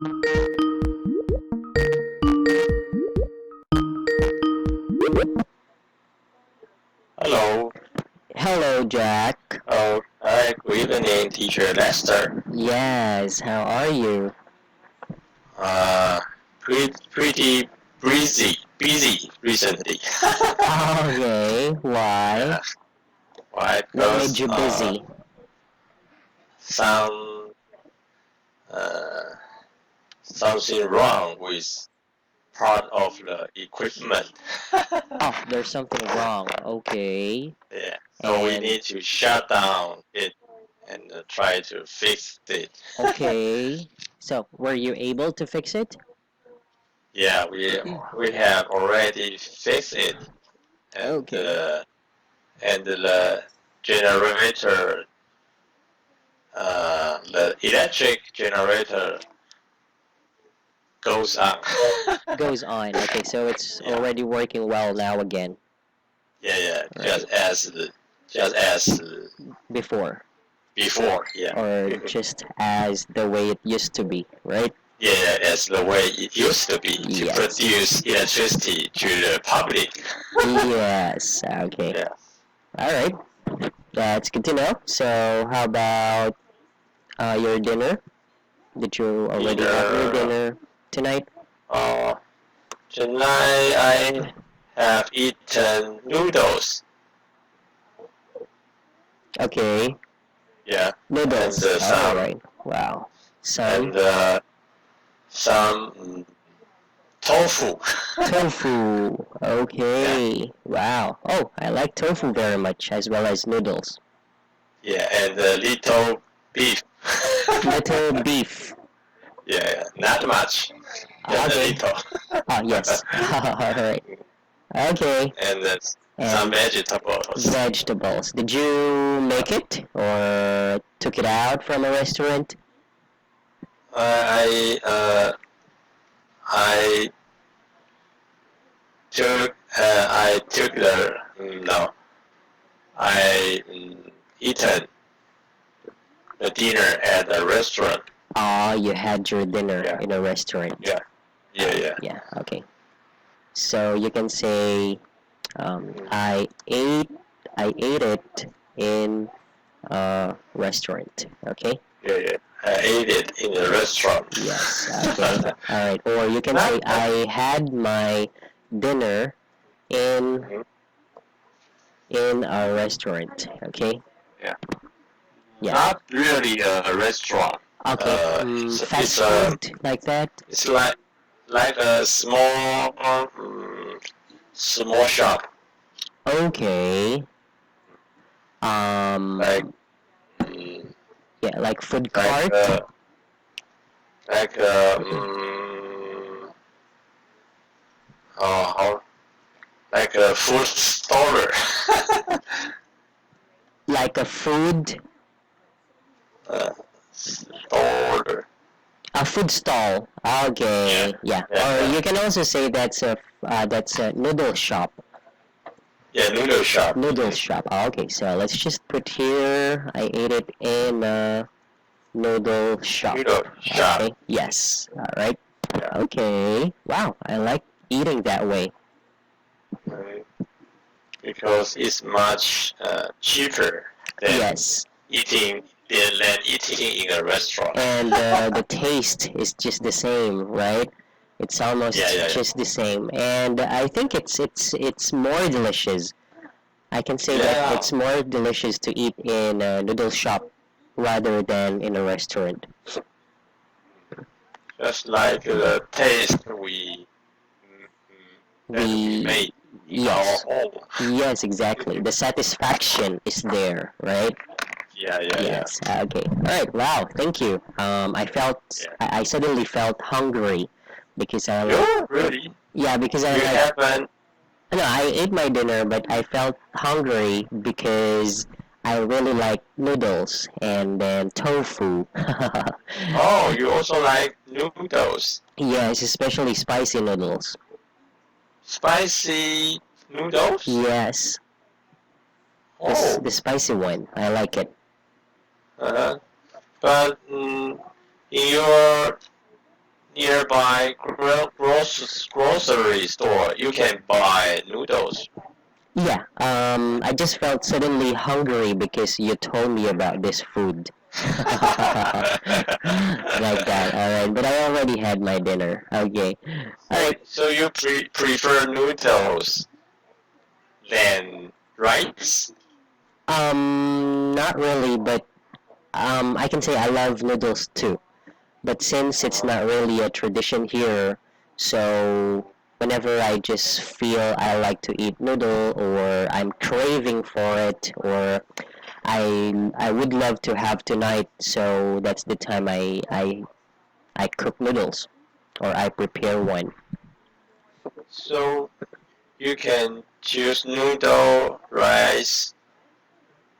Hello. Hello, Jack. Oh, hi. Good evening, Teacher Lester. Yes, how are you? Uh, pretty busy recently. Okay, why? Yeah. Why? What made Because you busy? some uh, something wrong with part of the equipment. Oh, there's something wrong. Okay. Yeah. So we And need to shut down it and try to fix it. okay. So, were you able to fix it? Yeah, we have already fixed it, and Okay. the generator, the electric generator goes on. Goes on. Okay, so it's Yeah, already working well now again, yeah. right? Just as Before, before. Yeah, or yeah, just as the way it used to be, right? yeah, as the way it used to be to Yes. produce electricity to the public. Yes. Okay. Yeah, All right. That's good to know. So, how about your dinner? Did you already have your dinner. dinner tonight? Uh, Tonight I have eaten noodles. Okay, Yeah, and noodles. All some right. Wow. Some and some tofu. tofu. Yeah, Okay. Wow. Oh, I like tofu very much, as well as noodles. yeah, and a little beef. Little beef. Yeah, not much, just a Okay. little. Oh, yes. All right. Okay. And some And vegetables. vegetables. Did you make it or took it out from a restaurant? I I took the no I eaten the dinner at a restaurant. Oh, you had your dinner Yeah, in a restaurant. yeah, yeah. Yeah, okay. So you can say Mm, I ate it in a restaurant. Okay. yeah. I ate it in a restaurant. Yes. Okay. All right. Or you can say not, I had my dinner in mhm, in a restaurant. Okay. yeah, Yeah. not really a restaurant. Okay. It's Fast food like that. it's like a small shop, Okay. like Um. mm, Yeah, like food like cart. like how like a food store. Like a food Store. A food stall. Yeah, Okay, yeah. Or yeah. you can also say that's a noodle shop. Yeah, noodle shop. Noodle shop. Okay, so let's just put here. I ate it in a noodle shop. Noodle shop. Okay. Yes. All right. Yeah. Okay. Wow. I like eating that way. Uh, because it's much cheaper than Yes. eating than eating in a restaurant. And the taste is just the same, right? It's Yeah, almost yeah, yeah. just the same, and I think it's more delicious. I can say that Yeah, it's more delicious to eat in a noodle shop rather than in a restaurant. just like the taste that we The made in our yes, home. yes, exactly. The satisfaction is there, right? Yeah. Yes. Okay. All right. Wow. Thank you. Yeah. I suddenly felt hungry because I like, You really? yeah, because I You like, haven't? no, I ate my dinner, but I felt hungry because I really like noodles and then tofu. Oh, you also like noodles? Yes, especially spicy noodles. Spicy noodles? Yes, this Oh, the spicy one. I like it. uh, but in your nearby grocery store, you can buy noodles. Yeah, I just felt suddenly hungry because you told me about this food. Like that, alright. But I already had my dinner. Okay. Alright. So you prefer noodles than rice? Not really, but I can say I love noodles too. But since it's not really a tradition here, so whenever I just feel I like to eat noodle or I'm craving for it or I would love to have tonight, so that's the time I cook noodles or I prepare one. So you can choose noodle, rice.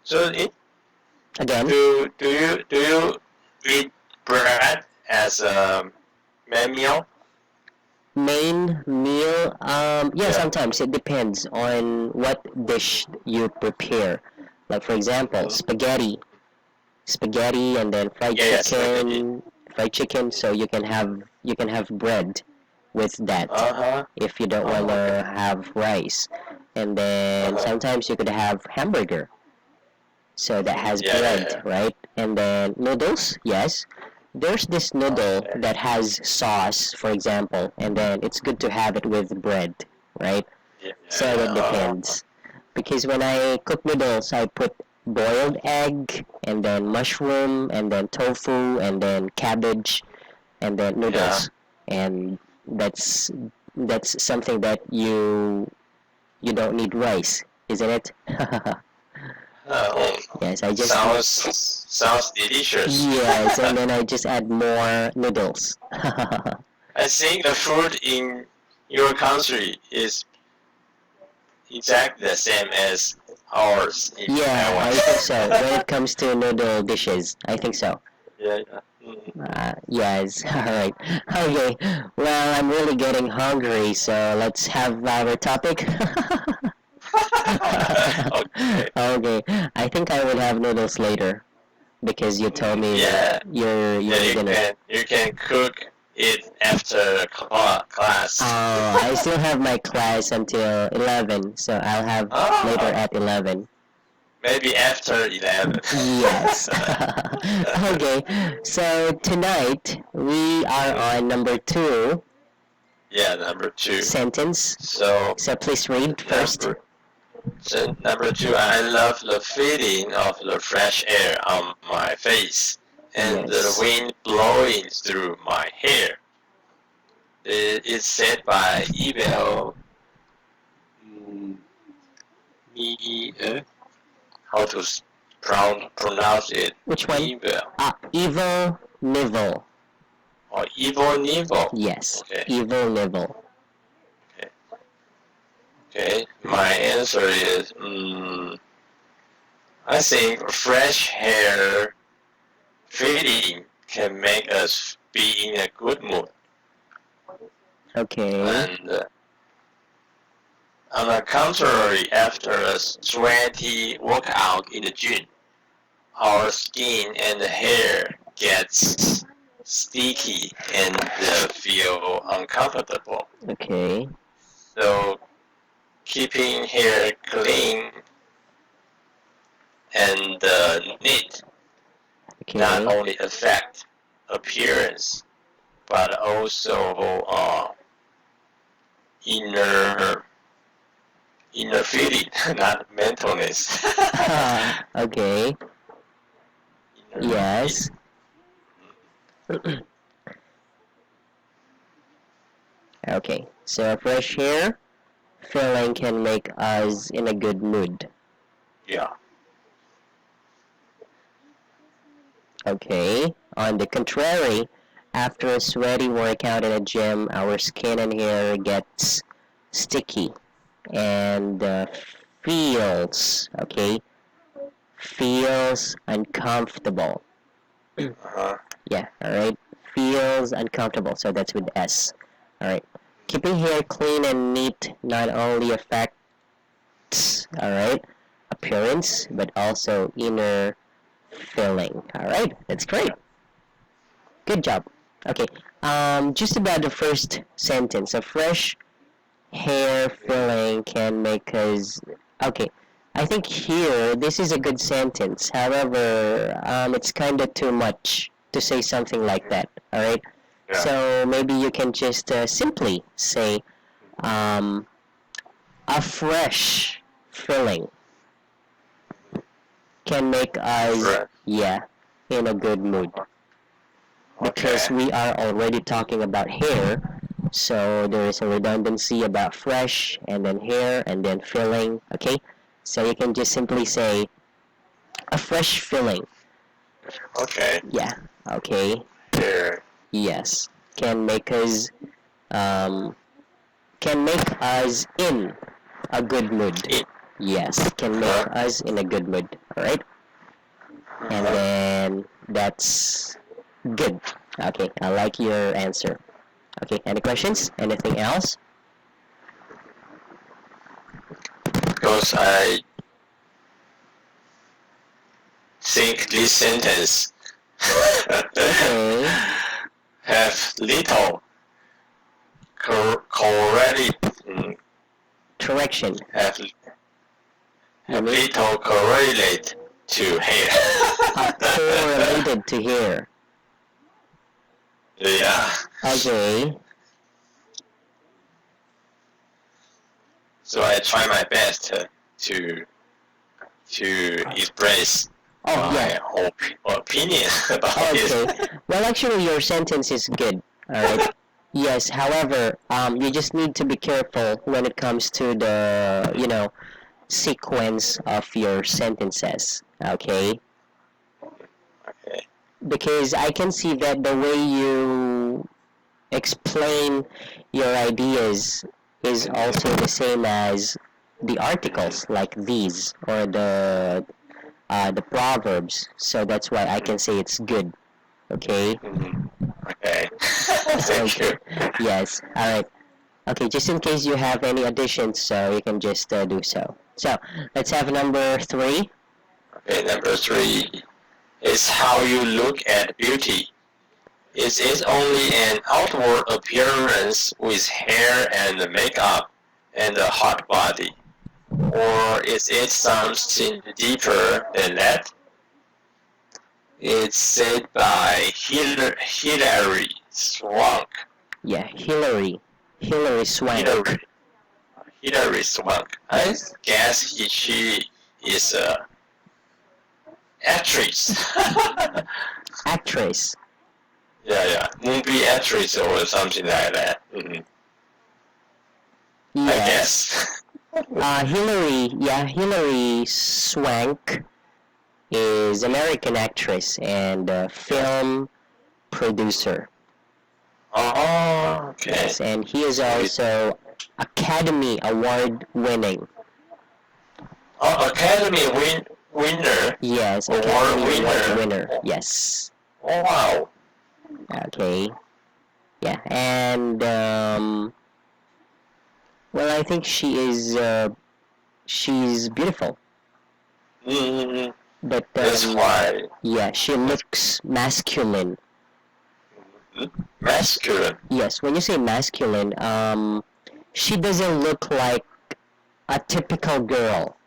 So Again, do you eat bread as a main meal? main meal, yeah, Yeah. sometimes it depends on what dish you prepare. Like for example, Mhm. spaghetti and then Yeah, spaghetti. fried chicken, so you can have bread with that Uh-huh. if you don't want Oh, okay. to have rice. And then Uh-huh. sometimes you could have hamburger, so that Mhm. has Yeah, yeah, bread, yeah. right? And then noodles, yes. There's this noodle Okay. that has sauce, for example, and then it's good to have it with bread, right? Yeah, So yeah, it yeah. depends. Because when I cook noodles, I put boiled egg, and then mushroom, and then tofu, and then cabbage, and then Yeah. noodles. And that's that's something that you don't need rice, isn't it? Oh, Yes, I just sounds delicious. yes, and then I just add more noodles. I think the food in your country is exactly the same as ours in Yeah, Taiwan. I think so. When it comes to noodle dishes, I think so. Yeah, yeah. Mm. Yes, alright. Okay, well, I'm really getting hungry, so let's have our topic. Okay. Okay, I think I will have noodles later because you told me Yeah, yeah. your dinner. You can cook it after class. I still have my class until 11, so I'll have later Ah, at 11. maybe after 11. Yes. Okay, so tonight we are on number two Yeah, number two. sentence. So So please read first. number two, I love the feeling of the fresh air on my face and the Yes. wind blowing through my hair. It is said by Ibel Me, how to pronounce it? Which one? Ibel Evil Nivel. or Evil Nivo. Yes, Okay, Evil Nivel. okay, okay. My answer is I think fresh hair feeling can make us be in a good mood. Okay. And on the contrary, after a sweaty workout in the gym, our skin and hair gets sticky and feel uncomfortable. Okay. So keeping hair clean and neat not Okay. only affect appearance but also inner inner feeling, not mentalness. Okay. Inner feeling. Yes. Okay. So fresh hair feeling can make us in a good mood. Yeah. Okay. On the contrary, after a sweaty workout in a gym, our skin and hair gets sticky and feels, okay, feels uncomfortable. Uh-huh. Yeah, alright. Feels uncomfortable, so that's with S. Alright. Keeping hair clean and neat not only affects, alright, appearance, but also inner feeling. Alright, that's great. Good job. Okay. Just about the first sentence. A fresh hair filling can make us. Okay. I think here this is a good sentence. However, it's kind of too much to say something like that. All right. Yeah. So maybe you can just simply say um, a fresh filling can make us, Right. yeah, in a good mood. Because Okay. we are already talking about hair, so there is a redundancy about fresh and then hair and then filling. Okay, so you can just simply say a fresh filling. Okay. Yeah. Okay. Here. Yes. Can make us um, can make us in a good mood. It. Yes, can make Uh-huh. us in a good mood. All right, and Uh-huh. then that's good. Okay, I like your answer. Okay, any questions? Anything else? Because I think this sentence Okay, have little correlate correction. have You mean little correlate to hair. correlated to hair. Yeah. Okay, So I try my best to express oh my yeah. opinion about this. Okay. Well, actually, your sentence is good. All right. Yes. However, you just need to be careful when it comes to the, sequence of your sentences. Okay. Okay. Because I can see that the way you explain your ideas is also the same as the articles like these or the proverbs. So that's why I can say it's good. Okay. Mhm. Okay. Thank you. Okay. Yes. All right. Okay. Just in case you have any additions, so you can just do so. So let's have number 3. Okay, number 3 is how you look at beauty. Is it only an outward appearance with hair and makeup and a hot body? Or is it something deeper than that? It's said by Hilary Swank. Yeah. Hillary Swank. Hilary Swank. I guess she is a actress. Actress. Yeah. Movie actress or something like that. I Yes. guess. Hillary Swank is American actress and film producer. Oh, okay. Yes, and he is also Academy Award winning. Oh, Academy winner. Yes, Award Academy Award winner. winner. Yes. Oh, wow. Okay. Yeah, and well, I think she's beautiful, Mm-hmm. but That's why yeah, she looks masculine. masculine. Yes, when you say masculine, she doesn't look like a typical girl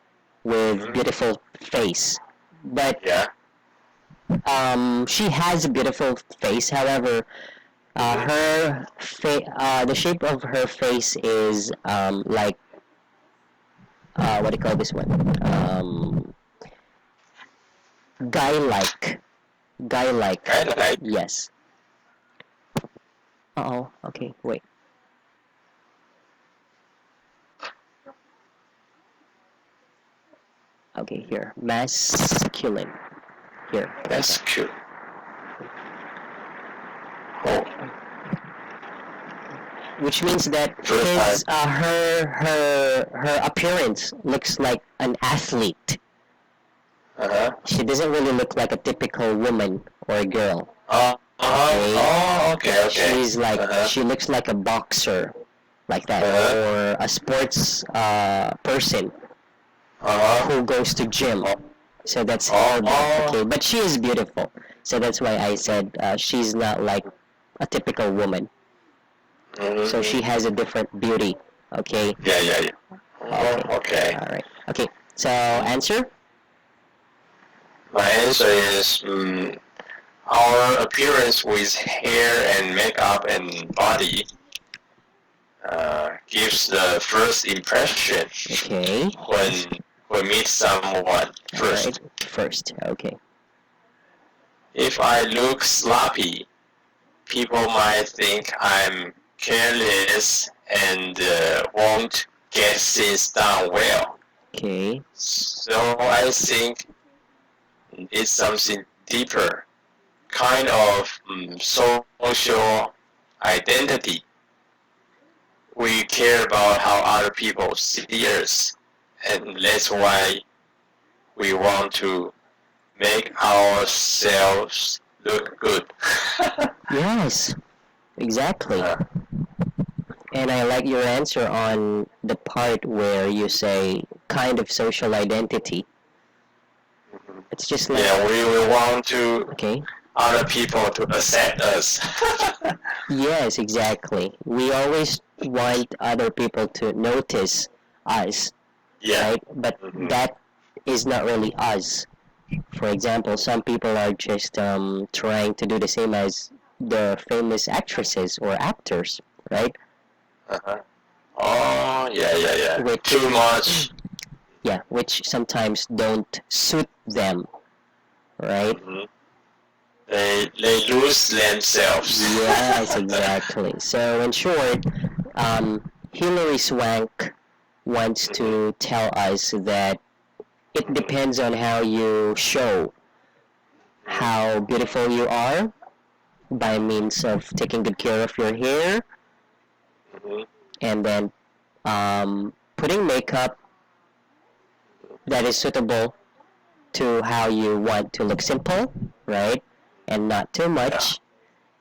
with beautiful face, but Yeah. she has a beautiful face. However, the shape of her face is like what do you call this one? Guy-like, guy-like. I like. Yes. Oh, okay. Wait. Okay, here. Masculine. Here. Masculine. Oh. Which means that First her appearance looks like an athlete. Uh-huh. She doesn't really look like a typical woman or a girl. Oh, okay. She's like she looks like a boxer, like that, or a sports person who goes to gym. So that's all. Okay, but she is beautiful. So that's why I said she's not like a typical woman. So she has a different beauty. Okay. Yeah. Okay. Okay. All right. Okay. So answer. My answer is our appearance with hair and makeup and body gives the first impression Okay. when we meet someone first. All right. First. Okay. If I look sloppy, people might think I'm careless and won't get things done well. Okay. So I think it's something deeper, kind of social identity. We care about how other people see us, and that's why we want to make ourselves look good. Yes. Exactly. And I like your answer on the part where you say kind of social identity. It's just like, Yeah, we want to okay. other people to accept us. Yes, exactly. We always want other people to notice us, Yeah. right? But that is not really us. For example, some people are just trying to do the same as the famous actresses or actors, right? Uh-huh. Oh, yeah. Which, Too much. yeah, which sometimes don't suit them, right? They lose themselves. Yes, exactly. So in short, Hilary Swank wants to tell us that it depends on how you show how beautiful you are by means of taking good care of your hair and then putting makeup that is suitable to how you want to look simple, right? And not too much.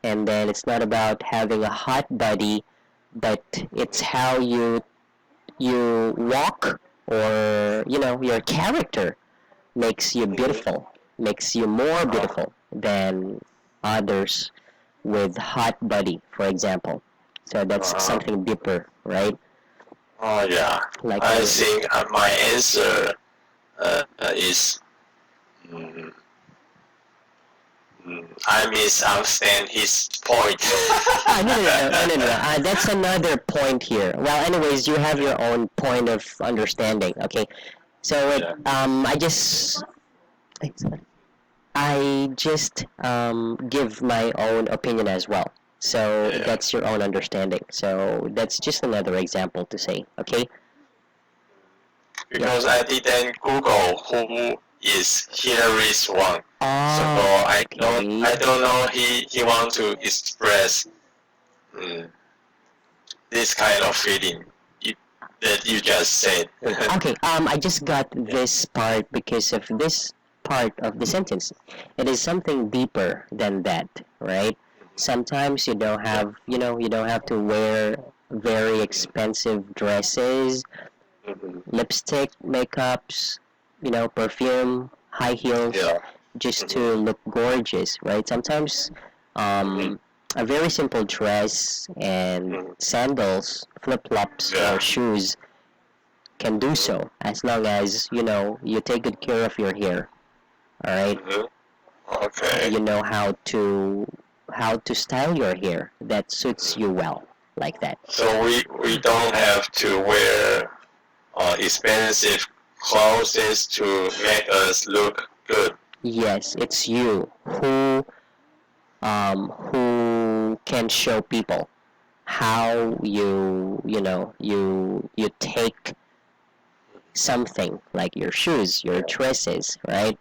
And then it's not about having a hot body, but it's how you walk, or your character makes you beautiful, makes you more beautiful than others with hot body, for example. So that's something deeper, right? Oh, yeah. Like I think my answer is I misunderstand his point. no. That's another point here. Well, anyways, you have your own point of understanding. Okay, so I just give my own opinion as well. So that's your own understanding. So that's just another example to say. Okay. Because I didn't Google who is Hilary Swank. So I don't know he want to express this kind of feeling that you just said. Okay, I just got this part because of this part of the sentence. It is something deeper than that, right? Sometimes you don't have to wear very expensive dresses, lipstick, makeups, perfume, high heels, just to look gorgeous, right? Sometimes a very simple dress and sandals, flip-flops, or shoes can do so, as long as you take good care of your hair. All right. Okay. You know how to style your hair that suits you well, like that. So we don't have to wear expensive clothes to make us look good. Yes, it's you who can show people how you take something like your shoes, your dresses, right?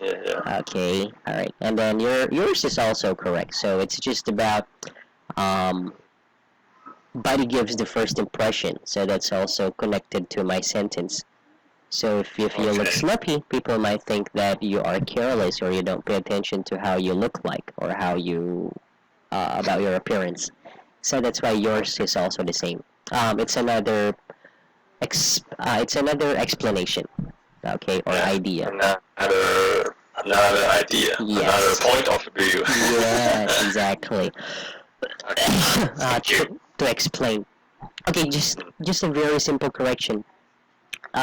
Yeah. Okay, all right. And then yours is also correct. So it's just about um, body gives the first impression. So that's also connected to my sentence. So if you look sloppy, people might think that you are careless or you don't pay attention to how you look like or how you about your appearance. So that's why yours is also the same. It's another explanation, okay, or idea. Another another idea, another Yes. point of view. Yes, exactly. Okay, thank you. To explain. Okay, just a very simple correction.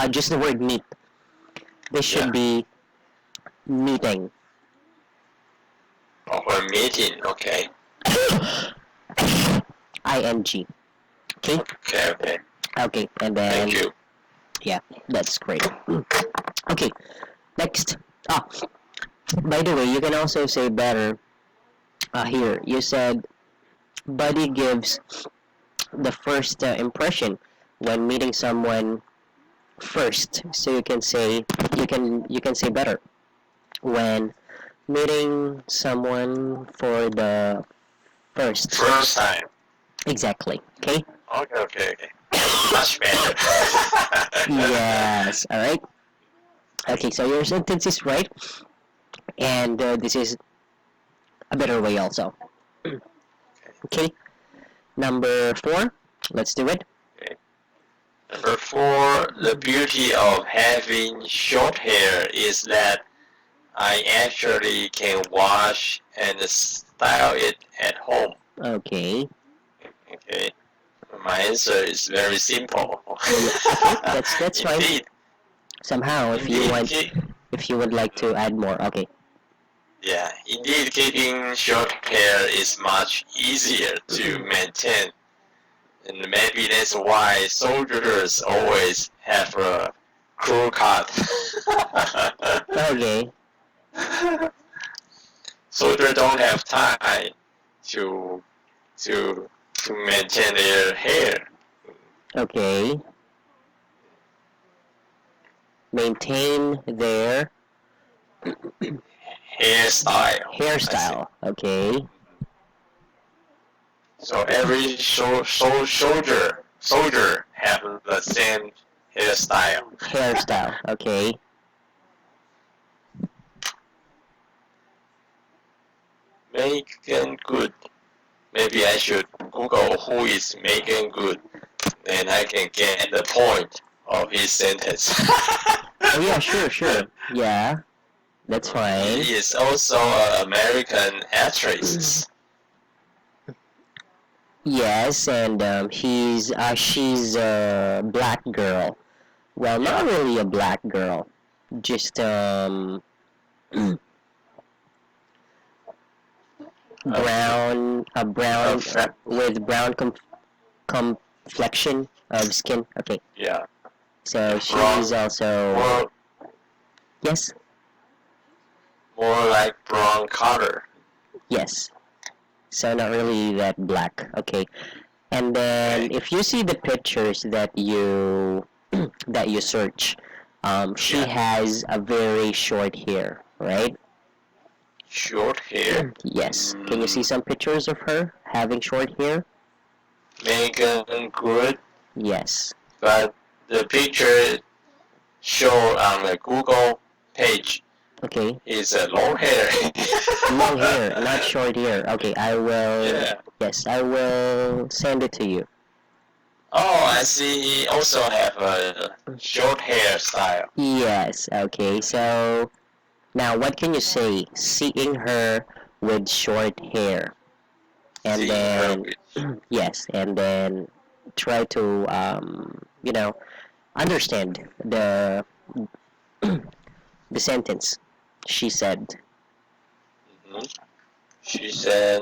Just the word meet. This should Yeah. be meeting. Or meeting, okay. ing. Okay. Okay, okay. Okay, and then Thank you. yeah, that's great. Okay, next. Ah, by the way, you can also say better. Here you said Buddy gives the first impression when meeting someone first. So you can say better when meeting someone for the first. First time. Exactly. Okay. Okay, okay, okay. Much better. Yes. All right. Okay. So your sentence is right, and this is a better way also. Okay. Number 4. Let's do it. Okay. Number 4, the beauty of having short hair is that I actually can wash and style it at home. Okay. Okay. My answer is very simple. Okay. That's fine. Indeed, Somehow, indeed, if you would like to add more. Okay. yeah, indeed, keeping short hair is much easier to maintain, and maybe that's why soldiers always have a crew cut. Okay. Soldiers don't have time to to to maintain their hair. Okay. Maintain their Hairstyle. hairstyle. Okay. So every soldier have the same hairstyle. Hairstyle. Okay. Megan Good. Maybe I should Google who is Megan Good, then I can get the point of his sentence. Oh yeah, sure. Yeah, that's fine. He is also an American actress. Yes, and she's a black girl. Well, not Yeah. really a black girl. Just brown, a brown with brown complexion of skin. Okay, Yeah. so Brown. she's also More, yes, more like brown color. yes. So not really that black. Okay, and then Okay. if you see the pictures that you that you search, she Yeah. has a very short hair, right? Short hair. Yes. Can you see some pictures of her having short hair? Megan Good, Yes. but the picture show on the Google page Okay. is a long hair. Long hair, not short hair. Okay, I will. Yeah. Yes, I will send it to you. Oh, I see. He also have a short hairstyle. Yes. Okay. So now, what can you say? Seeing her with short hair, and Seeing her then with yes, and then try to understand the sentence she said. mhm. She said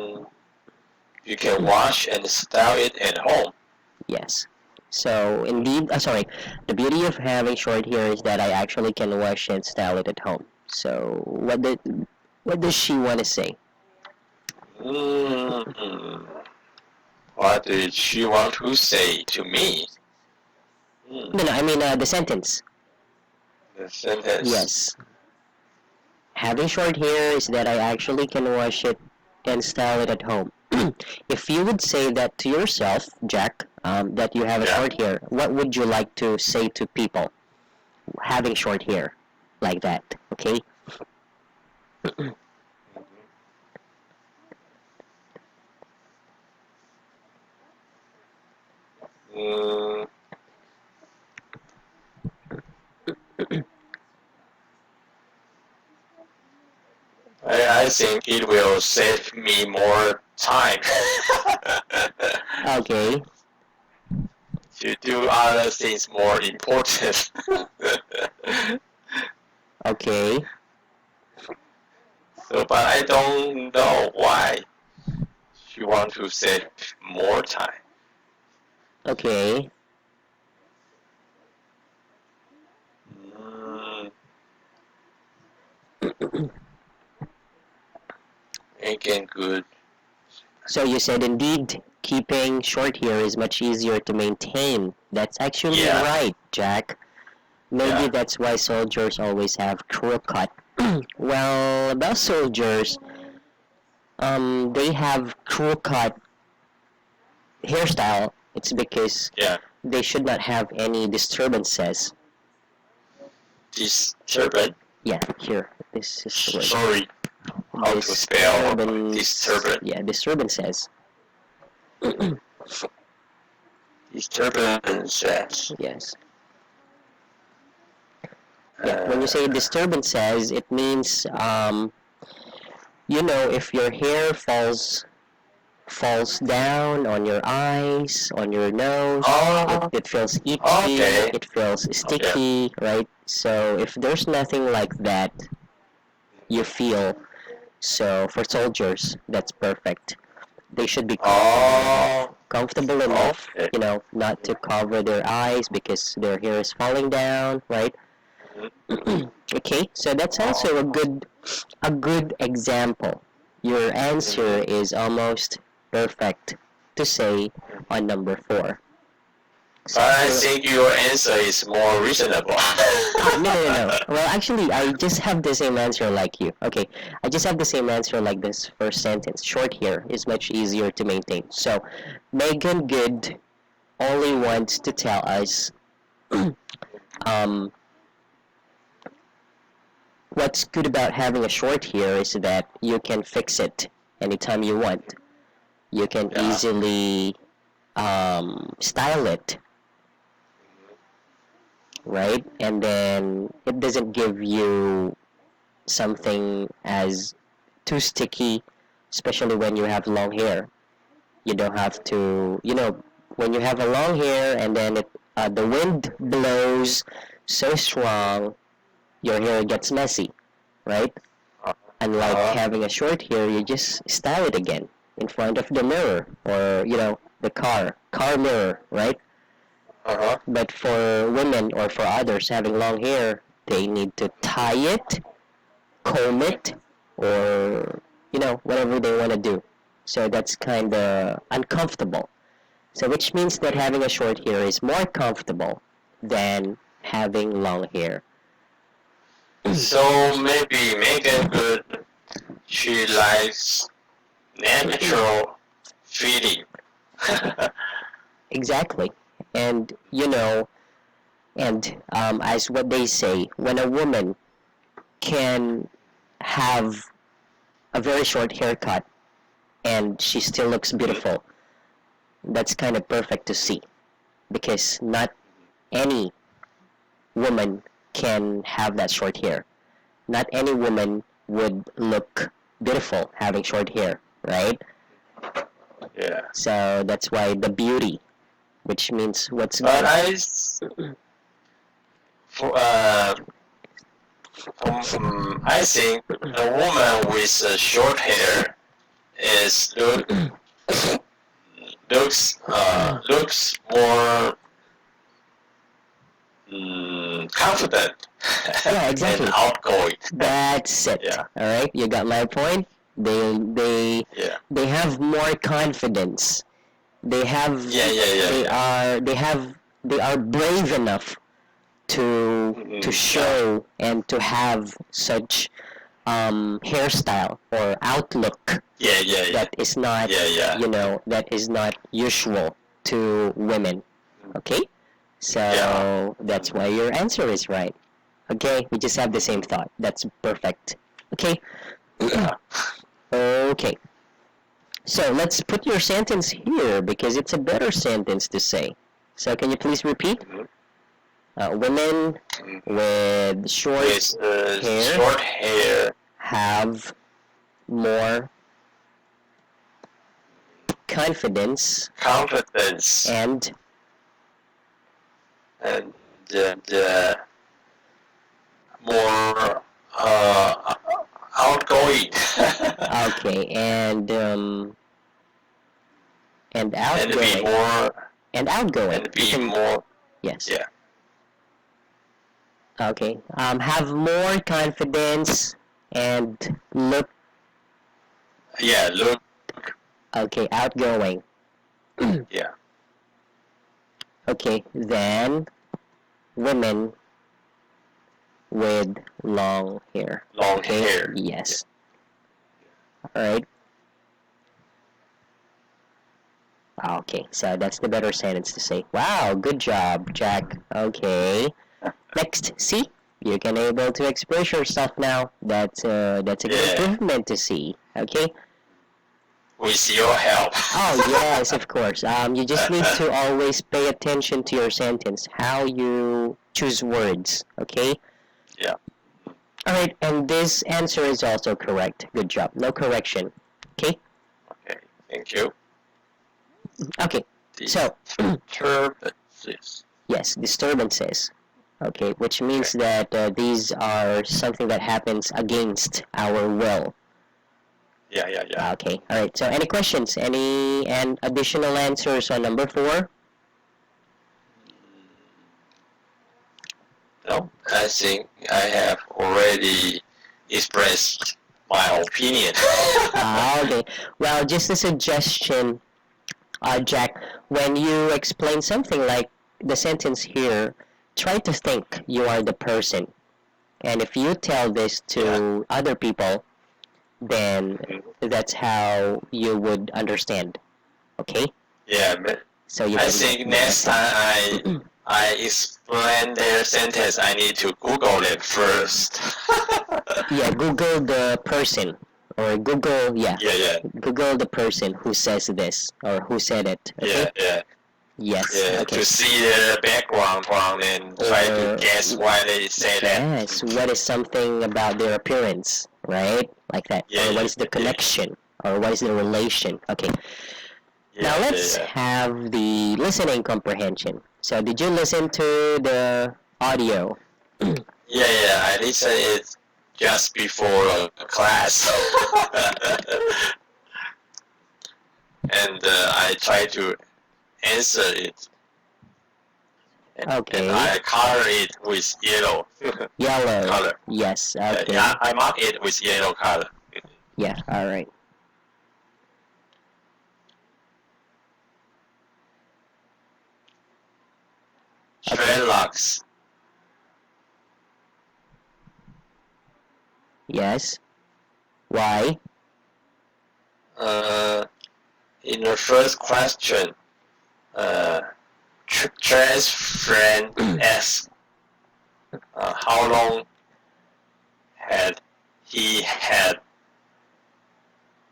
you can wash and style it at home. Yes. So indeed, sorry, the beauty of having short hair is that I actually can wash and style it at home. So what does she want to say? Mm-hmm. What did she want to say to me? No, I mean the sentence. The sentence. Yes. Having short hair is that I actually can wash it and style it at home. If you would say that to yourself, Jack, that you have a Yeah. short hair, what would you like to say to people having short hair like that? Okay. Mm, I think it will save me more time Okay. to do other things more important. Okay. So, but I don't know why she want to save more time. Okay. Mm, Again, good. So you said indeed keeping short hair is much easier to maintain. That's actually Yeah. right, Jack. Maybe Yeah. that's why soldiers always have crew cut. Well, about soldiers, they have crew cut hairstyle. It's because Yeah. they should not have any disturbances. Disturbance. Yeah, here. This is the word. Sorry. How to spell disturbance? Yeah, disturbances. Disturbances. Yes. Yeah, when you say disturbances, it means, if your hair falls down on your eyes, on your nose, it feels itchy, Okay. it feels sticky, right? So if there's nothing like that, you feel. So for soldiers, that's perfect. They should be comfortable enough, Okay. not to cover their eyes because their hair is falling down, right? Okay, so that's also a good example. Your answer is almost perfect to say on number 4. So But I think your answer is more reasonable. no. Well, actually, I just have the same answer like you. Okay, I just have the same answer like this first sentence. Short hair is much easier to maintain. So, Megan Good only wants to tell us um, what's good about having a short hair is that you can fix it anytime you want. You can Yeah. easily style it, right? And then it doesn't give you something as too sticky, especially when you have long hair. You don't have to, when you have a long hair and then the wind blows so strong, your hair gets messy, right? Unlike having a short hair, you just style it again in front of the mirror or, the car mirror, right? Uh-huh. But for women or for others having long hair, they need to tie it, comb it, or, whatever they want to do. So that's kind of uncomfortable. So which means that having a short hair is more comfortable than having long hair. So maybe Megan could, she likes natural feeling. Exactly. And, as what they say, when a woman can have a very short haircut and she still looks beautiful, that's kind of perfect to see because not any woman can have that short hair. Not any woman would look beautiful having short hair, right? Yeah. So that's why the beauty, which means what's But good. I think a woman with short hair is looks more confident Yeah, exactly. and outgoing. That's it. Yeah. All right, you got my point. They Yeah. they have more confidence. They have they are brave enough to show and to have such hairstyle or outlook Yeah. that is not that is not usual to women. Okay, so Yeah. that's why your answer is right. Okay, we just have the same thought. That's perfect. Okay. Okay. So let's put your sentence here because it's a better sentence to say. So can you please repeat? Women with short With hair short hair have more confidence Confidence and more outgoing. okay, and And be outgoing more and outgoing. and be more Yes. yeah. Okay. Have more confidence and look Look okay outgoing. yeah. Okay. Then women with long hair. Long Okay. hair. Yes. All right. Okay. So that's the better sentence to say. Wow. Good job, Jack. Okay. Next. See. You can able to express yourself now. That's a good improvement to see. Okay. With your help. Oh yes, of course. You just need to always pay attention to your sentence, how you choose words. Okay. Yeah. All right, and this answer is also correct. Good job. No correction. Okay. Okay. Thank you. Okay. So Disturbances. yes, disturbances. Okay, which means that these are something that happens against our will. Yeah. Okay. All right. So any questions? Any and additional answers on number 4? No, I think I have already expressed my opinion. Okay. Well, just a suggestion, Jack. When you explain something like the sentence here, try to think you are the person. And if you tell this to other people, then that's how you would understand. Okay? Yeah, but So you I can think next time I explain their sentence, I need to Google it first. yeah, Google the person or Google Yeah. Google the person who says this or who said it. Okay? Yeah. Yes. Yeah, Okay. to see the background from and try to guess why they say that. Yes. What is something about their appearance, right? Like that. Yeah, or what is the connection? Or what is the relation? Okay. Now let's have the listening comprehension. So did you listen to the audio? Yeah, I listened it just before class. And I try to answer it. Okay. And I color it with yellow. Yellow. Color. Yes. Okay. Yeah, I mark it with yellow color. Yeah. All right. Dreadlocks. Yes. Why? In the first question, Trey's friend asked how long had he had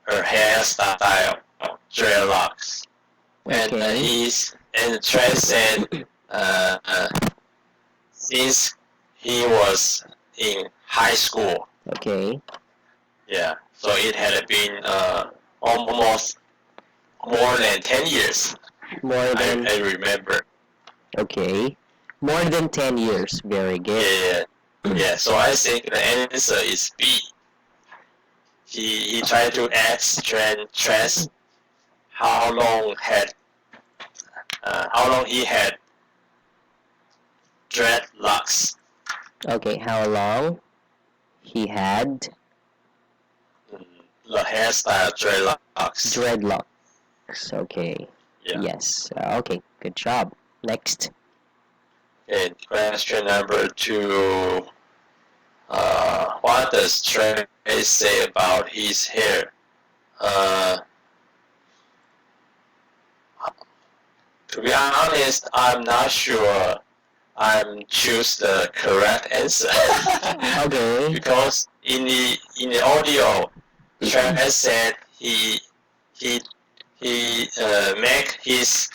her hairstyle, dreadlocks. Okay. And Trey said since he was in high school. Okay. Yeah, so it had been almost more than 10 years. More than. I remember. Okay. More than 10 years. Very good. Yeah. So I think the answer is B. He tried to ask Tress how long he had dreadlocks. Okay. How long he had The hairstyle dreadlocks. dreadlocks. Okay. Yeah. Yes. Okay. Good job. Next. And question number 2. What does Trey say about his hair? To be honest, I'm not sure I'm choose the correct answer. Okay. Because in the audio, Trey said he make his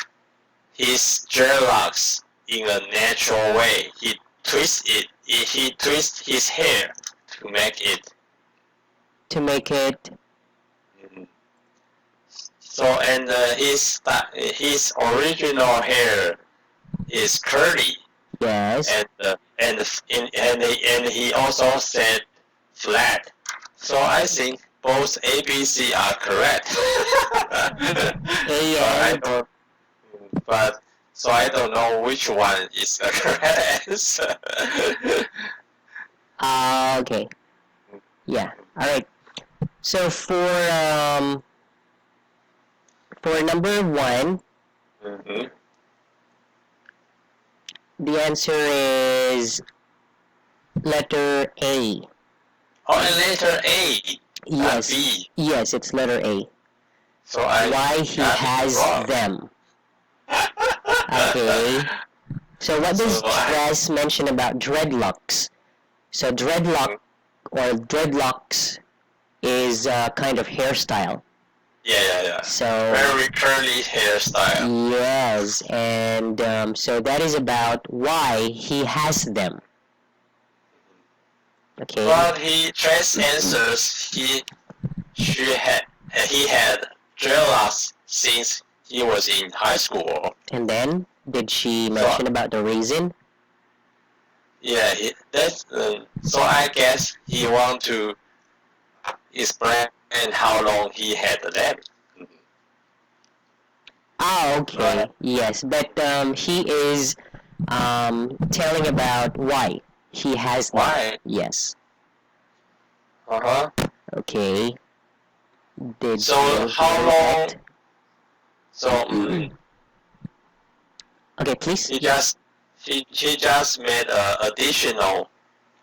dreadlocks in a natural way. He twists his hair to make it. To make it So and his original hair is curly, Yes. and he also said flat. So I think both A, B, C are correct. But so I don't know which one is the correct answer. Okay. Yeah. All right. So for number one, Mm-hmm. the answer is letter A. Oh, and letter A, not Yes. B. Yes, it's letter A. So I Why he got it has wrong. them. Okay. So what does So Tress mention about dreadlocks? So dreadlocks is a kind of hairstyle. Yeah. So Very curly hairstyle. yes, and so that is about why he has them. Okay. But Tress answers he had dreadlocks since he was in high school. And then did she mention about the reason? Yeah, so I guess he want to explain how long he had them. Ah, okay. Yes, but he is telling about why he has them. Why? Yes. Uh-huh. Okay. Did So she how mention long? that? So Okay, please. he just made an additional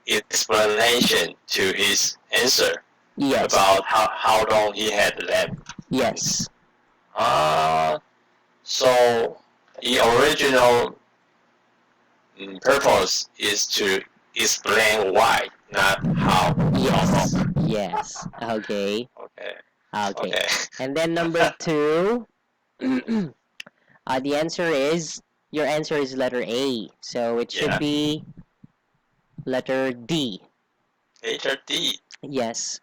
explanation to his answer Yes. about how long he had them. Yes. So the original purpose is to explain why, not how. Yes. Yes. Okay. Okay. Okay. And then number two, the answer is, your answer is letter A. So it should Yeah. be letter D. Letter D. Yes.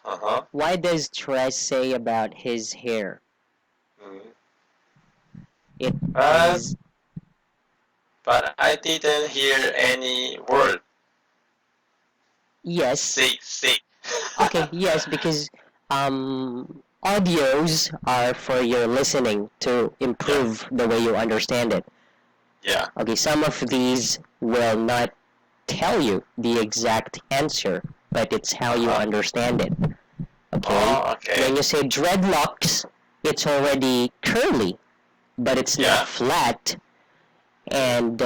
Uh-huh. Why does Tress say about his hair? It is... But I didn't hear any word. Yes. Sick. Okay, yes, because audios are for your listening to improve the way you understand it. Yeah. Okay, some of these will not tell you the exact answer, but it's how you understand it. Okay? Oh, okay. When you say dreadlocks, it's already curly, but it's not flat, and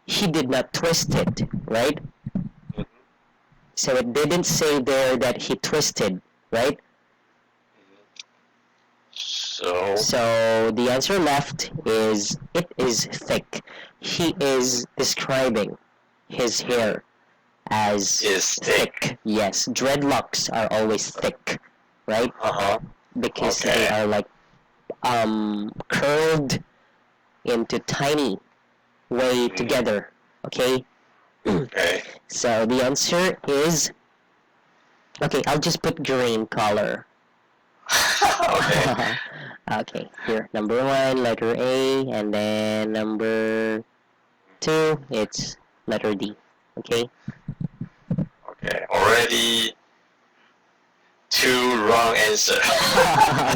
he did not twist it, right? Mhm. So it didn't say there that he twisted, right? So the answer left is, it is thick. He is describing his hair as thick. Yes, dreadlocks are always thick, right? Because they are like curled into tiny way together. Okay. Okay. So the answer is, okay, I'll just put green color. Okay. Okay, here, number one, letter A, and then number two, it's letter D. Okay? Okay. Already two wrong answer.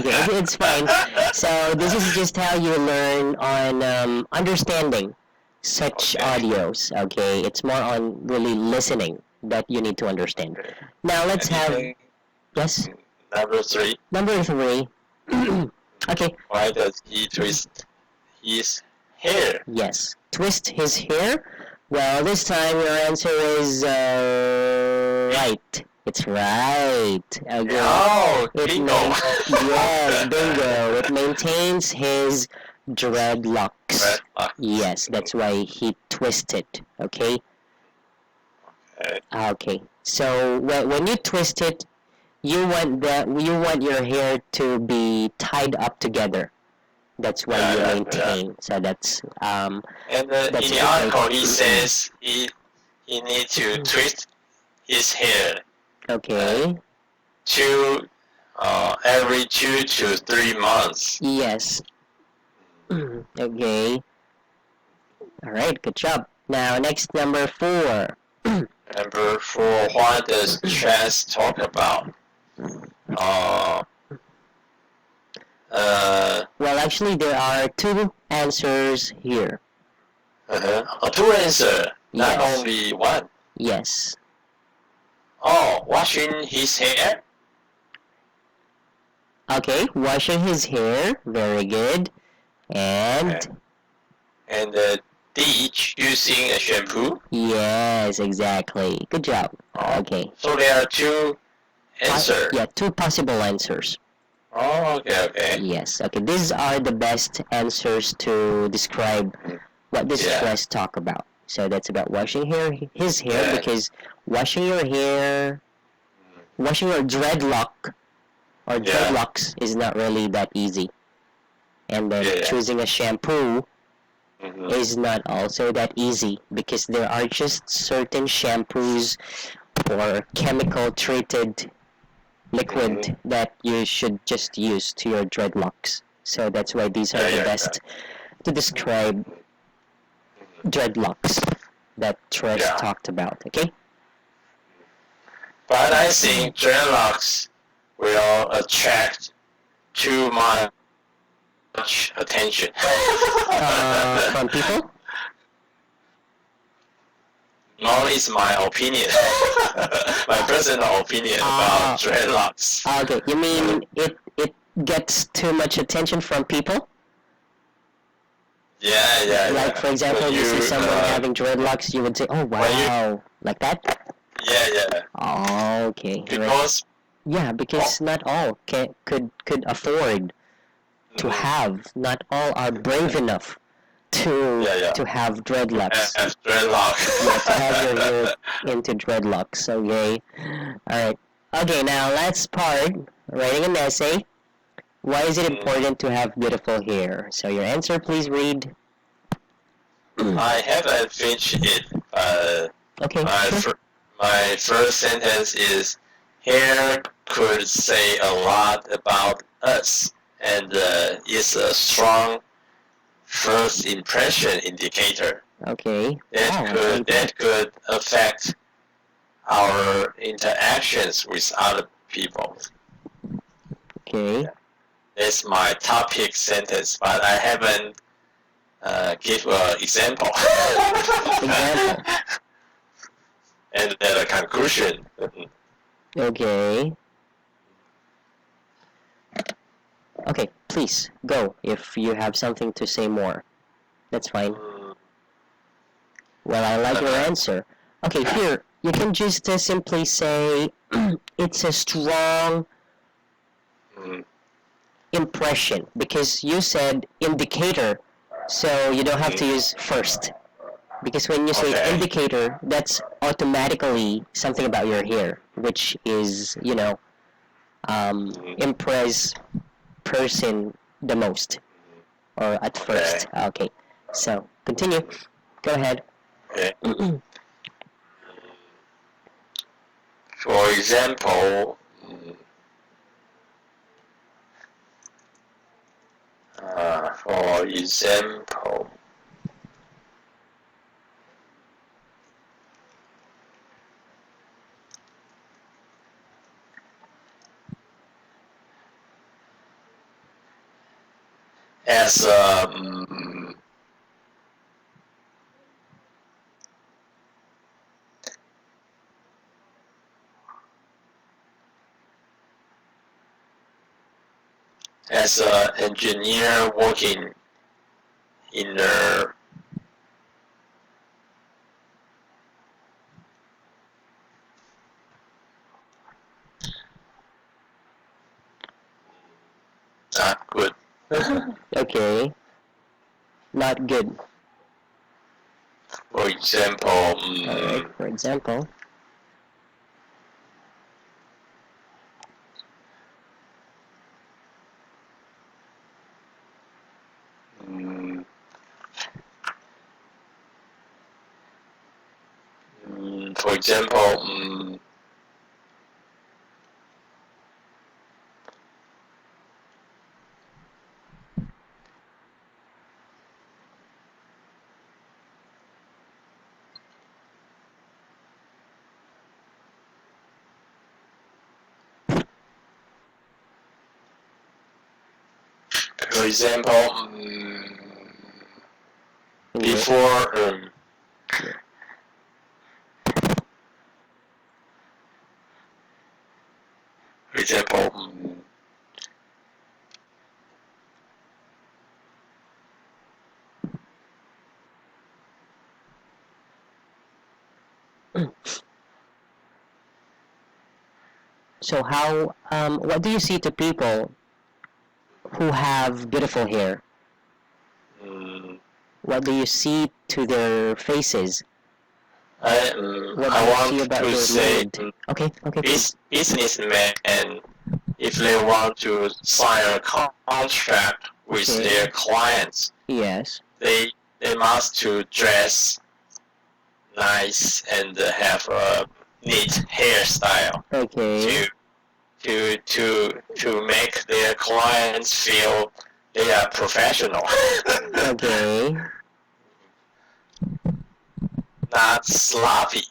Okay, it's fine. So this is just how you learn on understanding such audios. Okay, it's more on really listening that you need to understand. Now let's have, yes. Number three. Number three. Okay. Why does he twist his hair? Yes. Twist his hair? Well, this time your answer is right. It's right. Okay. Oh, bingo. Yes, bingo. It maintains his dreadlocks. Yes, that's why he twisted. Okay. Okay. So when you twist it, you want your hair to be tied up together. That's why you maintain. So that's And in the article, he says he need to twist his hair. Okay. To Every 2 to 3 months. Yes. Okay. All right. Good job. Now, next, number 4. Number 4, what does stress talk about? Uh, Well, actually, there are 2 answers here. Two answer, not Yes. only one. Yes. Oh, washing his hair? Okay, washing his hair. Very good. And Okay. And teach using a shampoo? yes, exactly. Good job. Okay. So there are 2 answers. Yeah, 2 possible answers. Oh, okay. Yes. Okay, these are the best answers to describe what this Yeah. stress talk about. So that's about washing his hair, Yeah. because washing your hair, washing your dreadlock or dreadlocks is not really that easy. And then choosing a shampoo is not also that easy, because there are just certain shampoos or chemical treated liquid that you should just use to your dreadlocks. So that's why these are the best to describe dreadlocks that Tress talked about. Okay. But I think dreadlocks will attract too much attention. From people? No, it's my opinion. My personal opinion about dreadlocks. Okay, you mean it gets too much attention from people? Yeah. Like, for example, you see someone having dreadlocks, you would say, oh, wow, like that? Yeah. Oh, okay. Because yeah, because not all could afford to have. Not all are brave enough to have dreadlocks. Dreadlocks. Yeah, to have your hair into dreadlocks. Okay. All right. Okay. Now last part. Writing an essay. Why is it important to have beautiful hair? So your answer, please read. I haven't finished it. Okay. My first sentence is, hair could say a lot about us, and is a strong first impression indicator. Okay. That could affect our interactions with other people. Okay. That's my topic sentence, but I haven't give an example. Example. And then a conclusion. Okay. Okay, please go if you have something to say more. That's fine. Well, I like your answer. Okay, here, you can just simply say it's a strong impression, because you said indicator, so you don't have to use first. Because when you say indicator, that's automatically something about your hair, which is, impress person the most, or at first. Okay, so continue. Go ahead. Okay. For example, as an engineer working in a not good. Okay. Not good. For example, Alright, for example. For example, For example, before for example, So how what do you see to people who have beautiful hair? mm, What do you see to their faces? I What I do you see want about to their say mood? Okay, please. businessmen, if they want to sign a contract with Okay. their clients, Yes. they must to dress nice and have a neat hairstyle Okay. to make their clients feel they are professional. Okay. Not sloppy.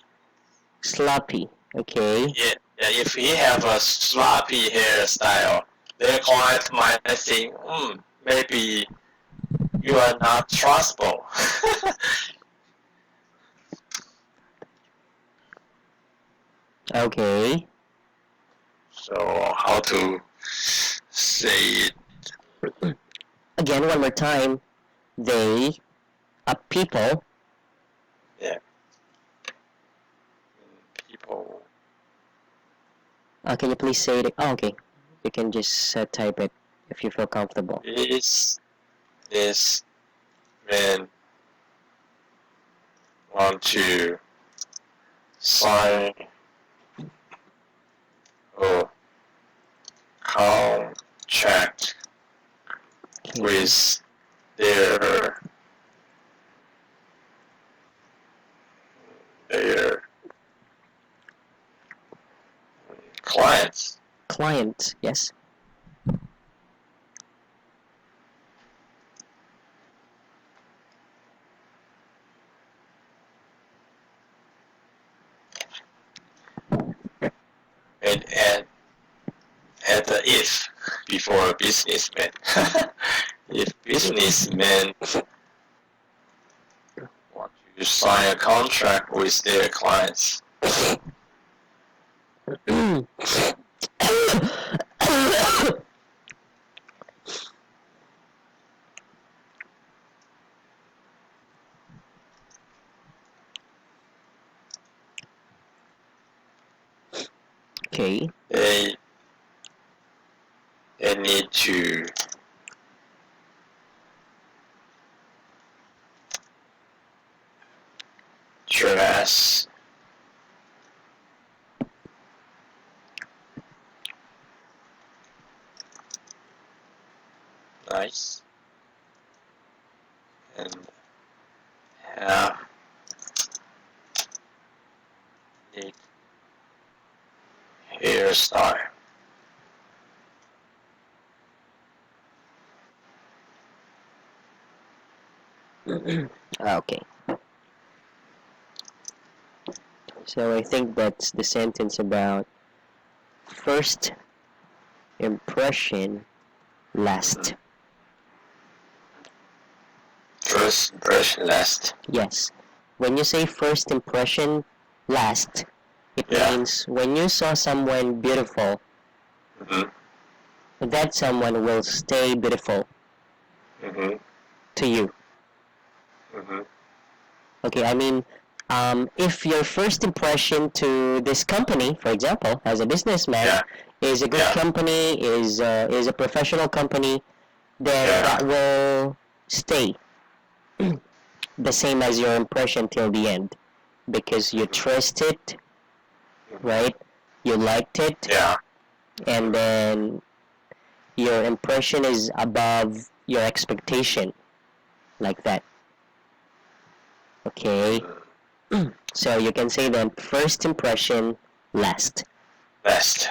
Sloppy. Okay. Yeah, if he have a sloppy hairstyle, their client might think, maybe you are not trustable. Okay. So how to say it? Again, one more time. They, people. Yeah. People. Can you please say it? Oh, okay. You can just type it if you feel comfortable. This man want to sign a contract Okay. with their clients. Client. Yes. And add the if before businessman. If businessmen want to sign a contract with their clients. Okay. They need to dress nice and have neat hairstyle. Okay. So I think that's the sentence about first impression last. First impression last. Yes. When you say first impression last, it means when you saw someone beautiful, that someone will stay beautiful to you. Okay, I mean, if your first impression to this company, for example, as a businessman, is a good company, is a professional company, then that will stay the same as your impression till the end, because you trust it, right? You liked it, and then your impression is above your expectation, like that. Okay. So you can say that first impression last. Last.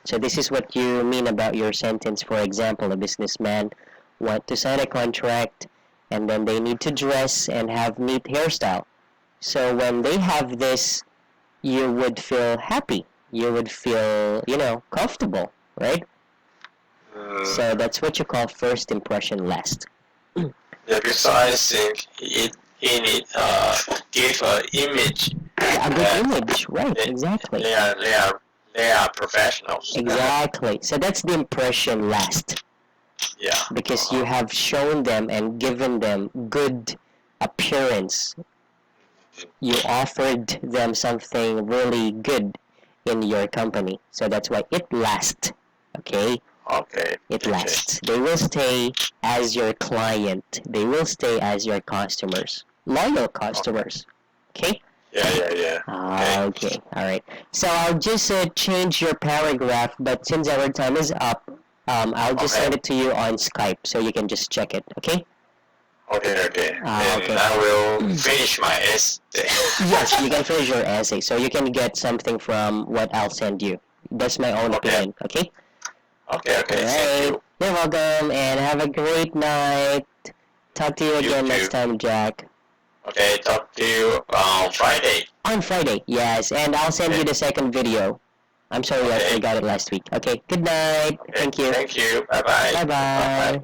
So this is what you mean about your sentence. For example, a businessman want to sign a contract, and then they need to dress and have neat hairstyle. So when they have this, you would feel happy. You would feel, comfortable, right? So that's what you call first impression last. Yeah, because I think it need give an image. Yeah, a good that image, right? they, Exactly. they are professionals. Exactly. So that's the impression last, Yeah. because you have shown them and given them good appearance. You offered them something really good in your company. So that's why it lasts. Okay? Okay. It Okay. lasts. They will stay as your client. They will stay as your customers. Loyal customers. Okay? Yeah. Okay. All right. So I'll just change your paragraph, but since our time is up, I'll just Okay. send it to you on Skype so you can just check it. Okay? Okay. And Okay. I will finish my essay. Yes, you can finish your essay, so you can get something from what I'll send you. That's my own Okay. opinion. Okay? Okay. All Thank right. you. You're welcome, and have a great night. Talk to you again too. next time, Jack. Okay, talk to you on Friday. On Friday, yes, and I'll send you the second video. I'm sorry I Okay. forgot it last week. Okay, good night. Okay. Thank you. Thank you. Bye bye. Bye bye.